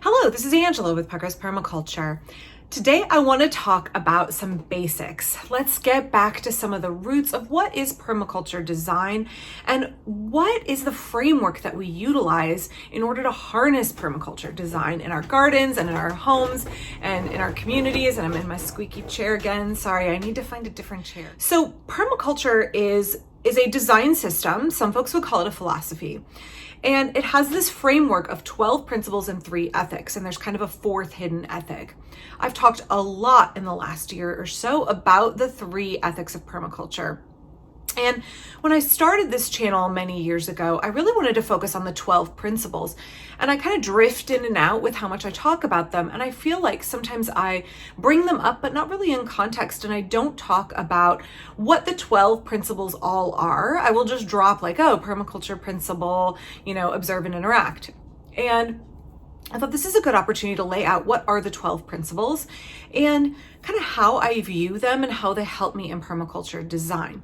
Hello, this is Angela with Progress Permaculture. Today I want to talk about some basics. Let's get back to some of the roots of what is permaculture design and what is the framework that we utilize in order to harness permaculture design in our gardens and in our homes and in our communities. And I'm in my squeaky chair again. Sorry, I need to find a different chair. So permaculture is a design system. Some folks would call it a philosophy. And it has this framework of 12 principles and 3 ethics, and there's kind of a 4th hidden ethic. I've talked a lot in the last year or so about the 3 ethics of permaculture. And when I started this channel many years ago, I really wanted to focus on the 12 principles. And I kind of drift in and out with how much I talk about them. And I feel like sometimes I bring them up, but not really in context. And I don't talk about what the 12 principles all are. I will just drop like, oh, permaculture principle, observe and interact. And I thought this is a good opportunity to lay out what are the 12 principles and kind of how I view them and how they help me in permaculture design.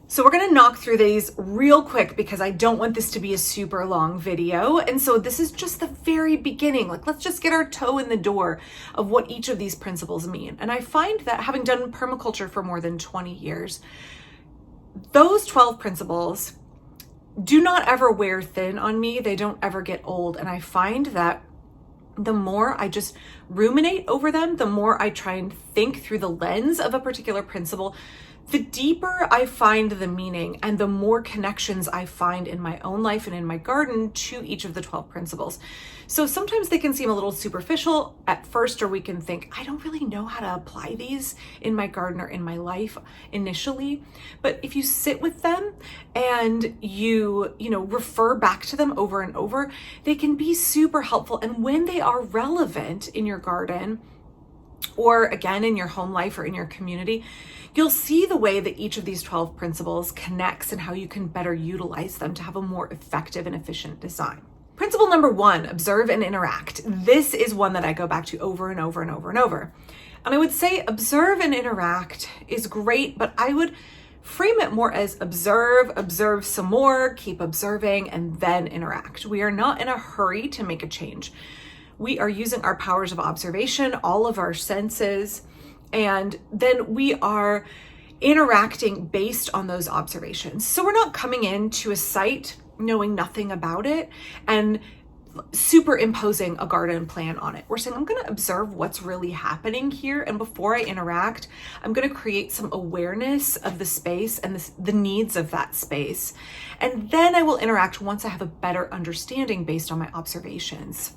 So we're going to knock through these real quick because I don't want this to be a super long video. And so this is just the very beginning. Let's just get our toe in the door of what each of these principles mean. And I find that having done permaculture for more than 20 years, those 12 principles do not ever wear thin on me. They don't ever get old. And I find that the more I just ruminate over them, the more I try and think through the lens of a particular principle, the deeper I find the meaning and the more connections I find in my own life and in my garden to each of the 12 principles. So sometimes they can seem a little superficial at first, or we can think, I don't really know how to apply these in my garden or in my life initially. But if you sit with them and you refer back to them over and over, they can be super helpful. And when they are relevant in your garden, or again, in your home life or in your community, you'll see the way that each of these 12 principles connects and how you can better utilize them to have a more effective and efficient design. Principle number 1, observe and interact. This is one that I go back to over and over and over and over. And I would say observe and interact is great, but I would frame it more as observe some more, keep observing, and then interact. We are not in a hurry to make a change. We are using our powers of observation, all of our senses, and then we are interacting based on those observations. So we're not coming into a site knowing nothing about it and superimposing a garden plan on it. We're saying, I'm going to observe what's really happening here. And before I interact, I'm going to create some awareness of the space and the needs of that space. And then I will interact once I have a better understanding based on my observations.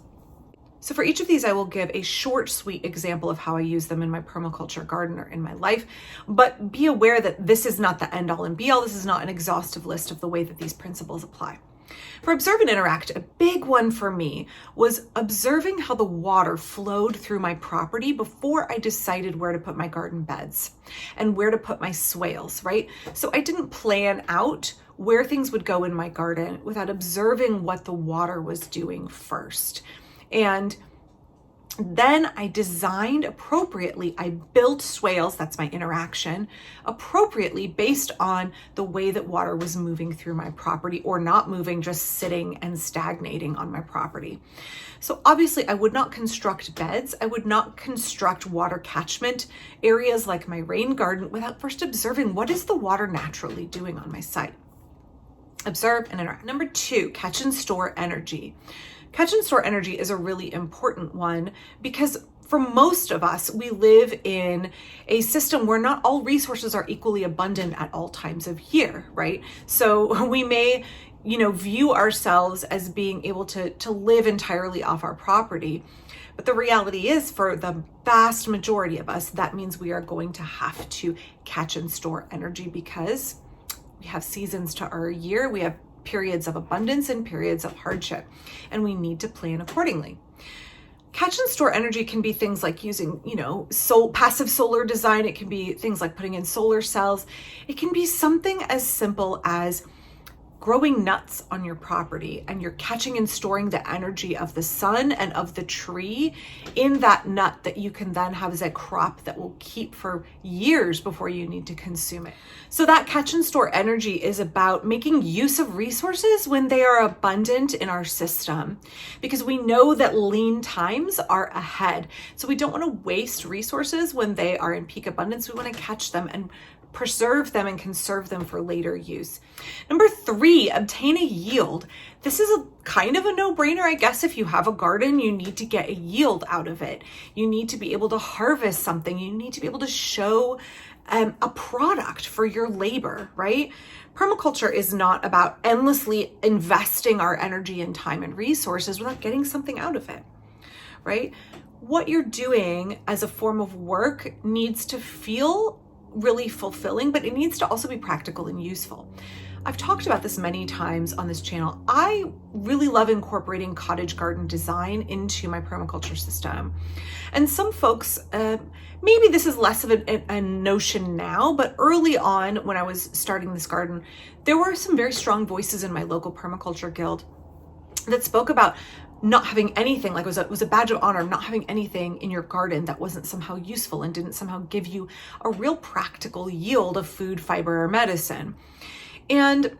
So for each of these, I will give a short, sweet example of how I use them in my permaculture garden or in my life, but be aware that this is not the end all and be all. This is not an exhaustive list of the way that these principles apply. For observe and interact, a big one for me was observing how the water flowed through my property before I decided where to put my garden beds and where to put my swales, right? So I didn't plan out where things would go in my garden without observing what the water was doing first. And then I designed appropriately. I built swales, that's my interaction, appropriately based on the way that water was moving through my property or not moving, just sitting and stagnating on my property. So obviously I would not construct beds. I would not construct water catchment areas like my rain garden without first observing what is the water naturally doing on my site. Observe and interact. Number 2, catch and store energy. Catch and store energy is a really important one because for most of us, we live in a system where not all resources are equally abundant at all times of year, right? So we may, view ourselves as being able to live entirely off our property. But the reality is for the vast majority of us, that means we are going to have to catch and store energy because we have seasons to our year. We have periods of abundance and periods of hardship, and we need to plan accordingly. Catch and store energy can be things like using, passive solar design. It can be things like putting in solar cells. It can be something as simple as growing nuts on your property and you're catching and storing the energy of the sun and of the tree in that nut that you can then have as a crop that will keep for years before you need to consume it. So that catch and store energy is about making use of resources when they are abundant in our system, because we know that lean times are ahead. So we don't want to waste resources when they are in peak abundance. We want to catch them and preserve them and conserve them for later use. Number 3, obtain a yield. This is a kind of a no-brainer, I guess. If you have a garden, you need to get a yield out of it. You need to be able to harvest something. You need to be able to show a product for your labor, right? Permaculture is not about endlessly investing our energy and time and resources without getting something out of it, right? What you're doing as a form of work needs to feel really fulfilling, but it needs to also be practical and useful. I've talked about this many times on this channel. I really love incorporating cottage garden design into my permaculture system. And some folks, maybe this is less of a notion now, but early on when I was starting this garden, there were some very strong voices in my local permaculture guild that spoke about not having anything, like it was a badge of honor, not having anything in your garden that wasn't somehow useful and didn't somehow give you a real practical yield of food, fiber, or medicine. And,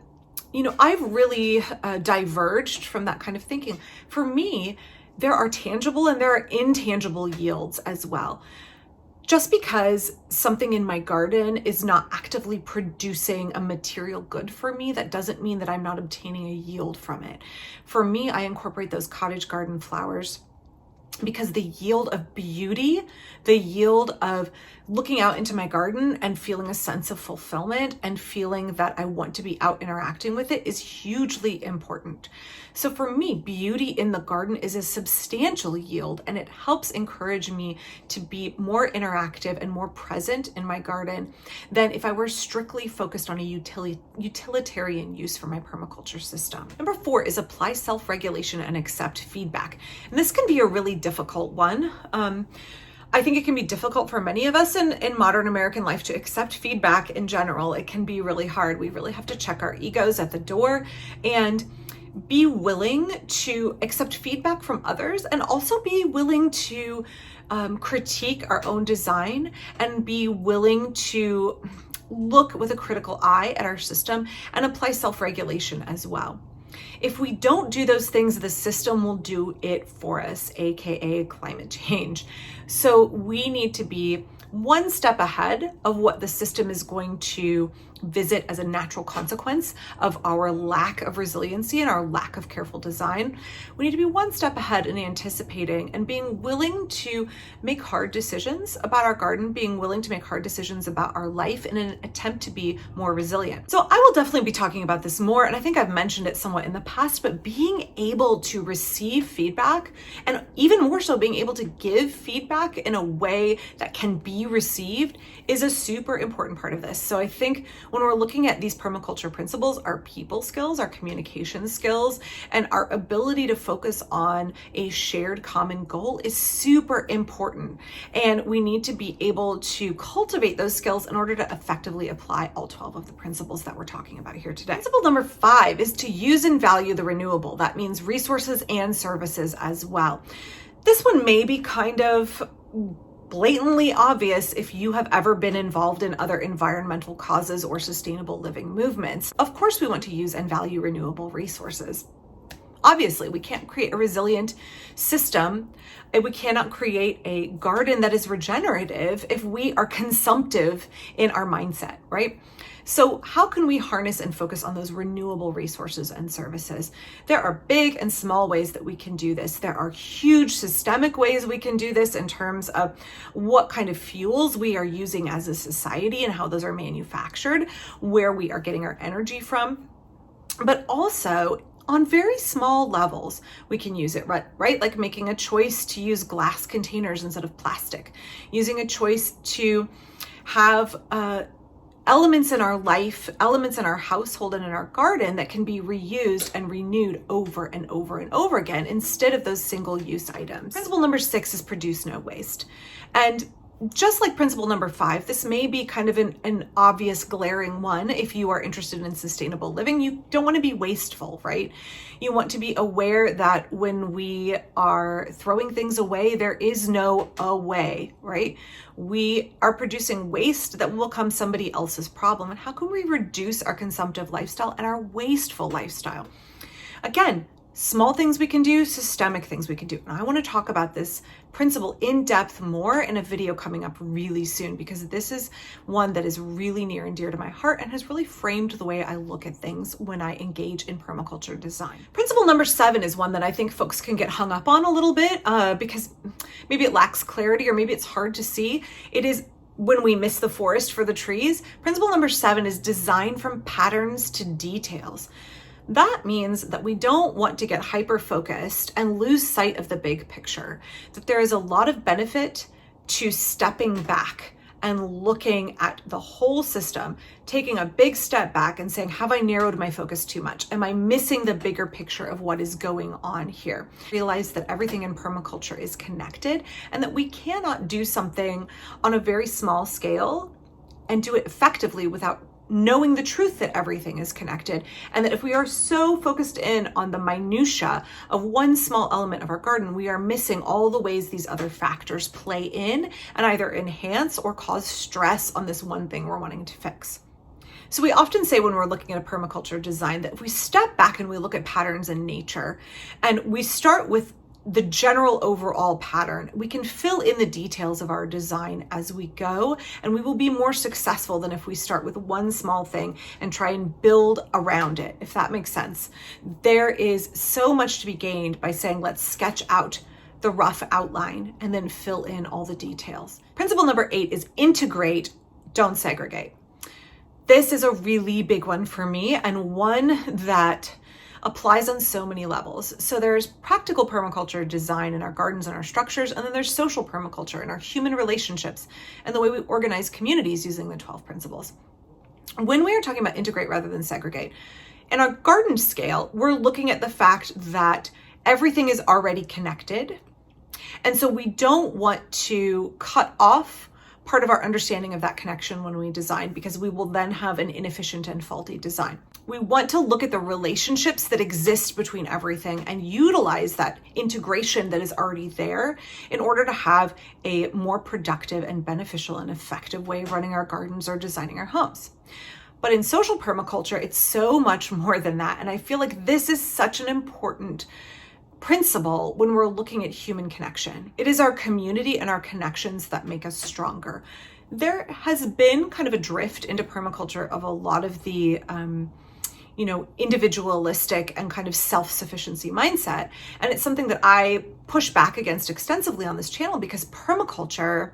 I've really diverged from that kind of thinking. For me, there are tangible and there are intangible yields as well. Just because something in my garden is not actively producing a material good for me, that doesn't mean that I'm not obtaining a yield from it. For me, I incorporate those cottage garden flowers because the yield of beauty, the yield of looking out into my garden and feeling a sense of fulfillment and feeling that I want to be out interacting with it is hugely important. So for me, beauty in the garden is a substantial yield, and it helps encourage me to be more interactive and more present in my garden than if I were strictly focused on a utilitarian use for my permaculture system. Number 4 is apply self-regulation and accept feedback. And this can be a really difficult one. I think it can be difficult for many of us in modern American life to accept feedback in general. It can be really hard. We really have to check our egos at the door and be willing to accept feedback from others, and also be willing to critique our own design and be willing to look with a critical eye at our system and apply self-regulation as well. If we don't do those things, the system will do it for us, aka climate change. So we need to be one step ahead of what the system is going to visit as a natural consequence of our lack of resiliency and our lack of careful design. We need to be one step ahead in anticipating and being willing to make hard decisions about our garden, being willing to make hard decisions about our life in an attempt to be more resilient. So I will definitely be talking about this more, and I think I've mentioned it somewhat in the past, but being able to receive feedback, and even more so being able to give feedback in a way that can be received, is a super important part of this. So I think when we're looking at these permaculture principles, our people skills, our communication skills, and our ability to focus on a shared common goal is super important. And we need to be able to cultivate those skills in order to effectively apply all 12 of the principles that we're talking about here today. Principle number 5 is to use and value the renewable. That means resources and services as well. This one may be kind of blatantly obvious if you have ever been involved in other environmental causes or sustainable living movements. Of course, we want to use and value renewable resources. Obviously, we can't create a resilient system, and we cannot create a garden that is regenerative if we are consumptive in our mindset, right? So how can we harness and focus on those renewable resources and services? There are big and small ways that we can do this. There are huge systemic ways we can do this in terms of what kind of fuels we are using as a society and how those are manufactured, where we are getting our energy from, but also on very small levels, we can use it, right? Like making a choice to use glass containers instead of plastic, using a choice to have elements in our life, elements in our household and in our garden that can be reused and renewed over and over and over again instead of those single-use items. Principle number 6 is produce no waste. And just like principle number 5, this may be kind of an obvious glaring one. If you are interested in sustainable living, you don't want to be wasteful, right? You want to be aware that when we are throwing things away, there is no away, right? We are producing waste that will become somebody else's problem. And how can we reduce our consumptive lifestyle and our wasteful lifestyle? Again, small things we can do, systemic things we can do. And I want to talk about this principle in depth more in a video coming up really soon, because this is one that is really near and dear to my heart and has really framed the way I look at things when I engage in permaculture design. Principle number 7 is one that I think folks can get hung up on a little bit because maybe it lacks clarity or maybe it's hard to see. It is when we miss the forest for the trees. Principle number 7 is design from patterns to details. That means that we don't want to get hyper-focused and lose sight of the big picture, that there is a lot of benefit to stepping back and looking at the whole system, taking a big step back and saying, have I narrowed my focus too much? Am I missing the bigger picture of what is going on here? Realize that everything in permaculture is connected and that we cannot do something on a very small scale and do it effectively without knowing the truth that everything is connected, and that if we are so focused in on the minutia of one small element of our garden, we are missing all the ways these other factors play in and either enhance or cause stress on this one thing we're wanting to fix. So we often say when we're looking at a permaculture design that if we step back and we look at patterns in nature and we start with the general overall pattern, we can fill in the details of our design as we go, and we will be more successful than if we start with one small thing and try and build around it, if that makes sense. There is so much to be gained by saying, let's sketch out the rough outline and then fill in all the details. Principle number 8 is integrate, don't segregate. This is a really big one for me, and one that applies on so many levels. So there's practical permaculture design in our gardens and our structures, and then there's social permaculture in our human relationships and the way we organize communities using the 12 principles. When we are talking about integrate rather than segregate, in our garden scale, we're looking at the fact that everything is already connected. And so we don't want to cut off part of our understanding of that connection when we design, because we will then have an inefficient and faulty design. We want to look at the relationships that exist between everything and utilize that integration that is already there in order to have a more productive and beneficial and effective way of running our gardens or designing our homes. But in social permaculture, it's so much more than that. And I feel like this is such an important principle when we're looking at human connection. It is our community and our connections that make us stronger. There has been kind of a drift into permaculture of a lot of the individualistic and kind of self-sufficiency mindset. And it's something that I push back against extensively on this channel, because permaculture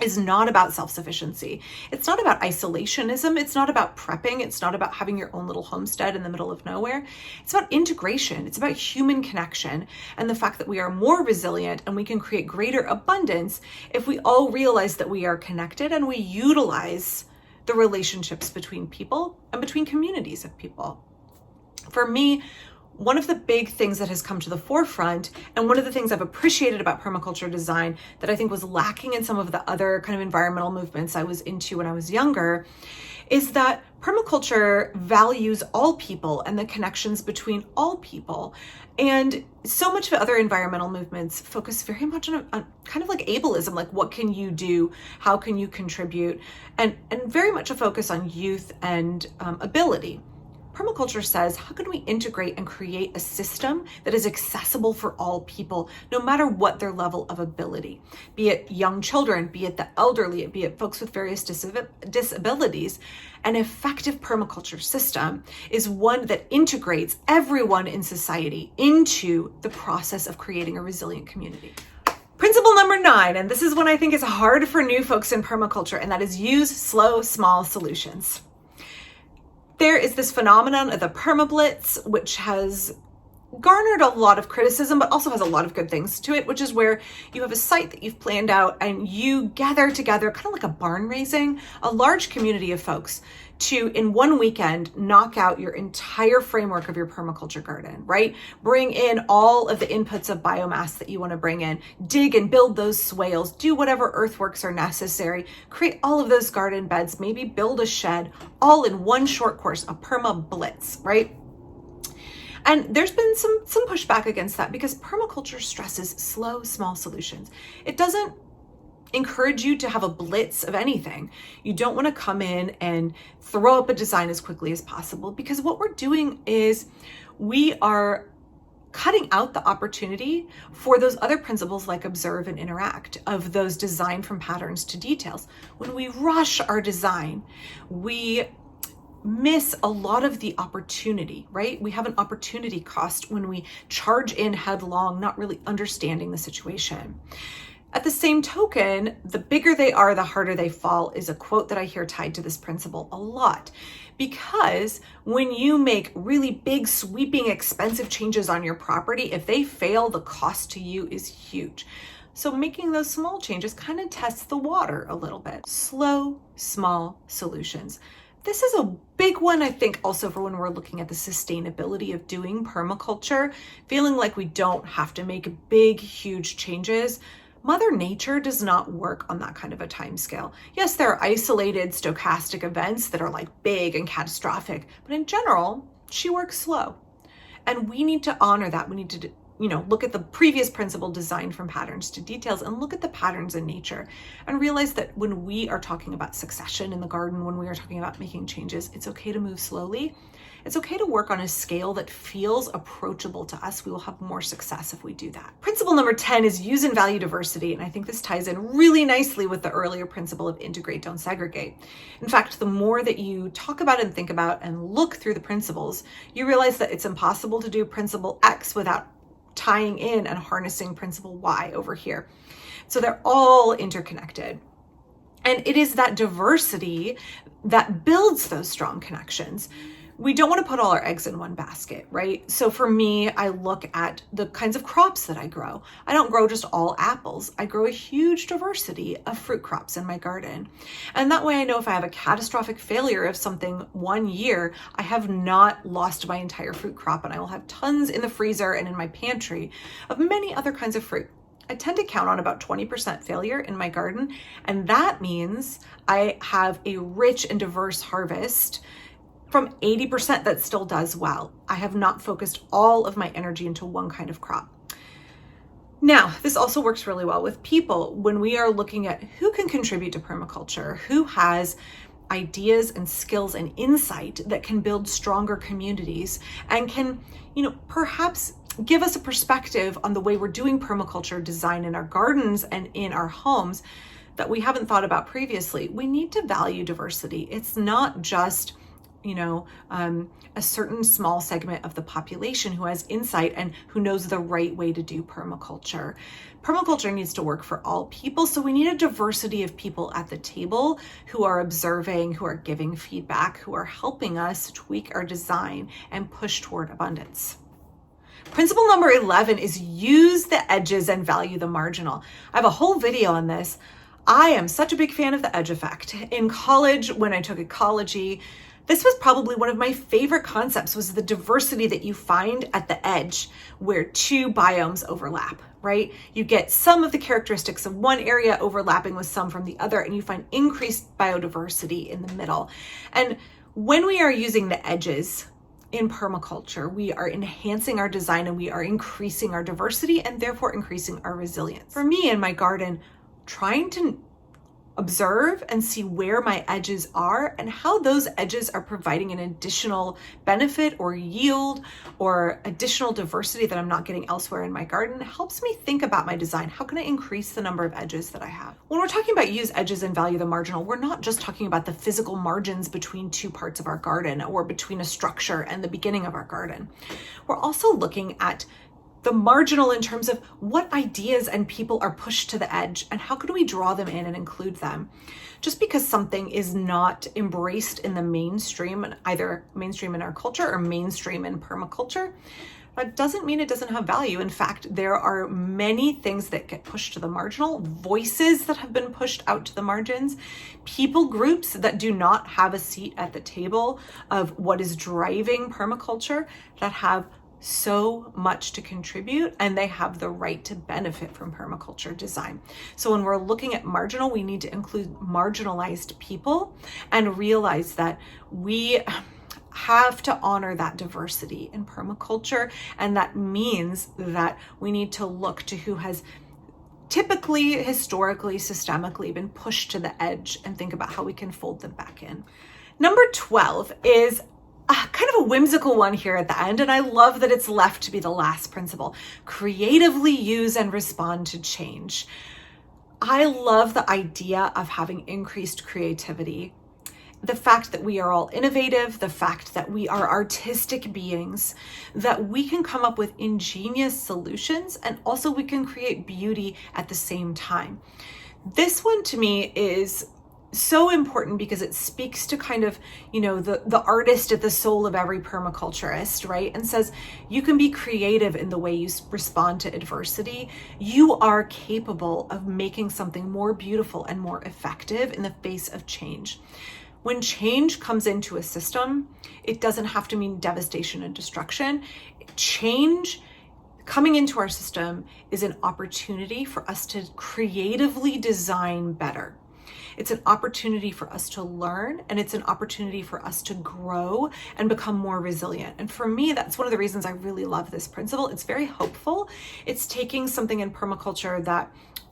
is not about self-sufficiency. It's not about isolationism. It's not about prepping. It's not about having your own little homestead in the middle of nowhere. It's about integration. It's about human connection and the fact that we are more resilient and we can create greater abundance if we all realize that we are connected and we utilize the relationships between people and between communities of people. For me, one of the big things that has come to the forefront, and one of the things I've appreciated about permaculture design that I think was lacking in some of the other kind of environmental movements I was into when I was younger, is that permaculture values all people and the connections between all people. And so much of other environmental movements focus very much on kind of like ableism, like what can you do, how can you contribute, and very much a focus on youth and ability. Permaculture says, how can we integrate and create a system that is accessible for all people, no matter what their level of ability, be it young children, be it the elderly, be it folks with various disabilities. An effective permaculture system is one that integrates everyone in society into the process of creating a resilient community. Principle number 9, and this is one I think is hard for new folks in permaculture, and that is use slow, small solutions. There is this phenomenon of the permablitz, which has garnered a lot of criticism, but also has a lot of good things to it, which is where you have a site that you've planned out and you gather together, kind of like a barn raising, a large community of folks to, in one weekend, knock out your entire framework of your permaculture garden, right? Bring in all of the inputs of biomass that you want to bring in, dig and build those swales, do whatever earthworks are necessary, create all of those garden beds, maybe build a shed, all in one short course, a perma blitz, right? And there's been some pushback against that because permaculture stresses slow, small solutions. It doesn't encourage you to have a blitz of anything. You don't want to come in and throw up a design as quickly as possible, because what we're doing is we are cutting out the opportunity for those other principles like observe and interact, of those design from patterns to details. When we rush our design, we miss a lot of the opportunity, right? We have an opportunity cost when we charge in headlong, not really understanding the situation. At the same token, the bigger they are, the harder they fall is a quote that I hear tied to this principle a lot. Because when you make really big, sweeping, expensive changes on your property, if they fail, the cost to you is huge. So making those small changes kind of tests the water a little bit. Slow, small solutions. This is a big one, I think, also for when we're looking at the sustainability of doing permaculture, feeling like we don't have to make big, huge changes. Mother Nature does not work on that kind of a time scale. Yes, there are isolated stochastic events that are like big and catastrophic, but in general, she works slow. And we need to honor that. We need to look at the previous principle, design from patterns to details, and look at the patterns in nature and realize that when we are talking about succession in the garden, when we are talking about making changes, it's okay to move slowly. It's okay to work on a scale that feels approachable to us. We will have more success if we do that. Principle number 10 is use and value diversity. And I think this ties in really nicely with the earlier principle of integrate, don't segregate. In fact, the more that you talk about and think about and look through the principles, you realize that it's impossible to do principle X without tying in and harnessing principle Y over here. So they're all interconnected. And it is that diversity that builds those strong connections. We don't want to put all our eggs in one basket, right? So for me, I look at the kinds of crops that I grow. I don't grow just all apples. I grow a huge diversity of fruit crops in my garden. And that way I know if I have a catastrophic failure of something one year, I have not lost my entire fruit crop, and I will have tons in the freezer and in my pantry of many other kinds of fruit. I tend to count on about 20% failure in my garden, and that means I have a rich and diverse harvest from 80% that still does well. I have not focused all of my energy into one kind of crop. Now, this also works really well with people when we are looking at who can contribute to permaculture, who has ideas and skills and insight that can build stronger communities and can, perhaps give us a perspective on the way we're doing permaculture design in our gardens and in our homes that we haven't thought about previously. We need to value diversity. It's not just a certain small segment of the population who has insight and who knows the right way to do permaculture. Permaculture needs to work for all people, so we need a diversity of people at the table who are observing, who are giving feedback, who are helping us tweak our design and push toward abundance. Principle number 11 is use the edges and value the marginal. I have a whole video on this. I am such a big fan of the edge effect. In college, when I took ecology, this was probably one of my favorite concepts, was the diversity that you find at the edge where two biomes overlap, right? You get some of the characteristics of one area overlapping with some from the other, and you find increased biodiversity in the middle. And when we are using the edges in permaculture, we are enhancing our design and we are increasing our diversity and therefore increasing our resilience. For me in my garden, trying to observe and see where my edges are and how those edges are providing an additional benefit or yield or additional diversity that I'm not getting elsewhere in my garden helps me think about my design. How can I increase the number of edges that I have? When we're talking about use edges and value the marginal, we're not just talking about the physical margins between two parts of our garden or between a structure and the beginning of our garden. We're also looking at the marginal in terms of what ideas and people are pushed to the edge and how could we draw them in and include them. Just because something is not embraced in the mainstream, either mainstream in our culture or mainstream in permaculture, That doesn't mean it doesn't have value. In fact, there are many things that get pushed to the marginal, voices that have been pushed out to the margins, people groups that do not have a seat at the table of what is driving permaculture that have so much to contribute, and they have the right to benefit from permaculture design. So when we're looking at marginal, we need to include marginalized people and realize that we have to honor that diversity in permaculture. And that means that we need to look to who has typically, historically, systemically been pushed to the edge and think about how we can fold them back in. Number 12 is kind of a whimsical one here at the end, and I love that it's left to be the last principle. Creatively use and respond to change. I love the idea of having increased creativity. The fact that we are all innovative, the fact that we are artistic beings, that we can come up with ingenious solutions, and also we can create beauty at the same time. This one to me is so important because it speaks to kind of, the artist at the soul of every permaculturist, right? And says, you can be creative in the way you respond to adversity. You are capable of making something more beautiful and more effective in the face of change. When change comes into a system, it doesn't have to mean devastation and destruction. Change coming into our system is an opportunity for us to creatively design better. It's an opportunity for us to learn, and it's an opportunity for us to grow and become more resilient. And for me, that's one of the reasons I really love this principle. It's very hopeful. It's taking something in permaculture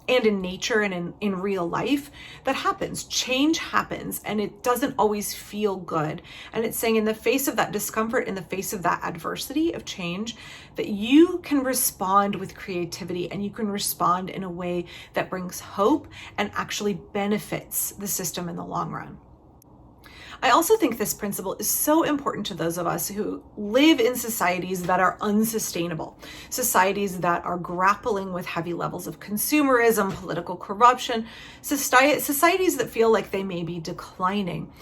and in nature and in real life that happens. Change happens, and it doesn't always feel good. And it's saying in the face of that discomfort, in the face of that adversity of change, that you can respond with creativity, and you can respond in a way that brings hope and actually benefits the system in the long run. I also think this principle is so important to those of us who live in societies that are unsustainable, societies that are grappling with heavy levels of consumerism, political corruption, societies that feel like they may be declining.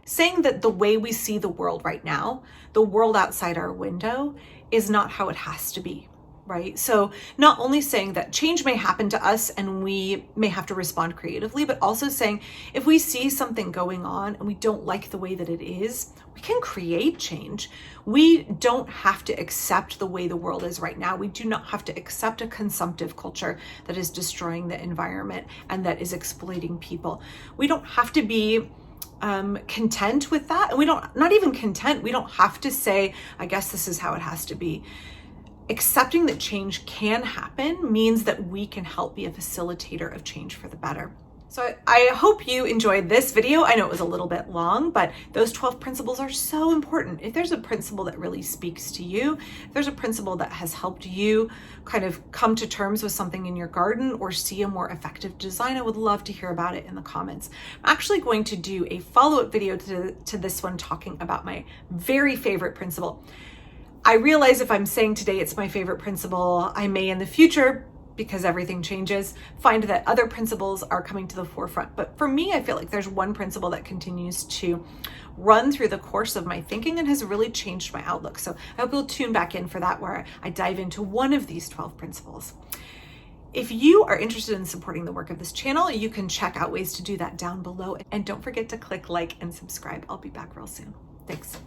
Saying that the way we see the world right now, the world outside our window, is not how it has to be. Right? So not only saying that change may happen to us and we may have to respond creatively, but also saying if we see something going on and we don't like the way that it is, we can create change. We don't have to accept the way the world is right now. We do not have to accept a consumptive culture that is destroying the environment and that is exploiting people. We don't have to be content with that. And we don't have to say, I guess this is how it has to be. Accepting that change can happen means that we can help be a facilitator of change for the better. So I hope you enjoyed this video. I know it was a little bit long, but those 12 principles are so important. If there's a principle that really speaks to you, if there's a principle that has helped you kind of come to terms with something in your garden or see a more effective design, I would love to hear about it in the comments. I'm actually going to do a follow-up video to this one talking about my very favorite principle. I realize if I'm saying today it's my favorite principle, I may in the future, because everything changes, find that other principles are coming to the forefront. But for me, I feel like there's one principle that continues to run through the course of my thinking and has really changed my outlook. So I hope you'll tune back in for that, where I dive into one of these 12 principles. If you are interested in supporting the work of this channel, you can check out ways to do that down below. And don't forget to click like and subscribe. I'll be back real soon. Thanks.